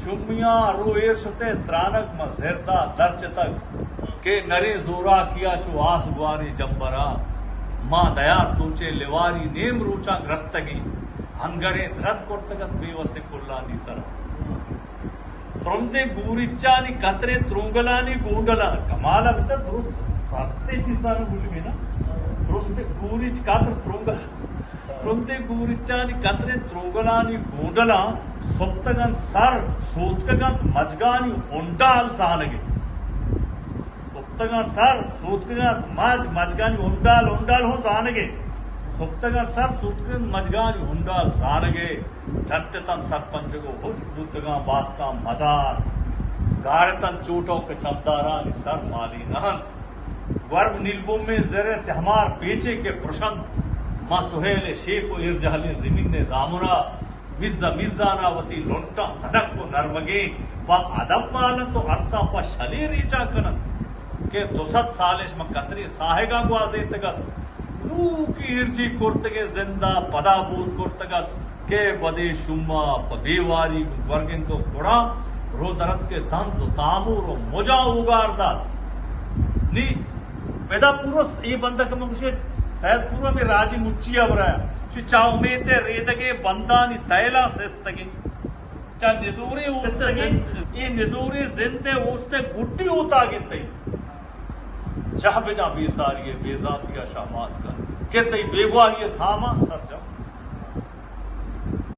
शुमिया रोएर सुते त्रानक मजेरता दर्च तक के नरे जोरा किया चो आस गुआरे जंबरा माँ दया सोचे लिवारी नेम रोचा ग्रस्तगी हंगरे धरत कोर्तगत बेवसे कुल्लानी सर त्रोंते गूरिच्चानी कतरे त्रुंगलानी गूंडला कमाल बच्चा दोस्त सस्ते चीज़ां कुछ भी ना त्रोंते गूरिच कातर त्रुंगल त्रोंते गूरिच्चानी कतरे त्रुंगलानी गूंडला सोत्तगन सर सोत्तगन मजगानी उंडाल सानगे सोत्तगन सर सोत्तगन मजगानी उंडाल हो सानगे सोत्तगन सर सोत्तगन मजगानी उंडाल सानगे झट्टतन सरपंच को हुश दुतगा बासका मजार गाड़तन चोटों के चमदारा सर माली नहंत वर्म नीलबों में जरे से हमार पेचे के प्रशंत माँ सुहेले शेप इरजहले जमीन ने रामुरा मिज्जा मिज्जानावती लोंटा तड़क को नरमगे व अदब मालन तो अरसा प शले रीचा कनन के दुसत सालिश में कतरी साहेगा गुआजे तगत नू की इर्जी कोर्तगे जिंदा पदा बूत कोर्तगत के बदे शुम्मा पदेवारी वर्गिन को कोड़ा रो दरत के दम तो तामूर और मोजा उगारदा नी पैदा पूरा ये बंदा कम मुझे शायद पूरा में राजी मुच्ची अब रहा है चाव में ते रेदगे बंदा नी तैला सेस्तगे चा निजूरी उस्तगे ये निजूरी जिंदे उस्ते गुट्टी होता गिते जहाँ बेजा बेसारी बेजातिया शामात का कहते बेगुआ ये सामा सर जा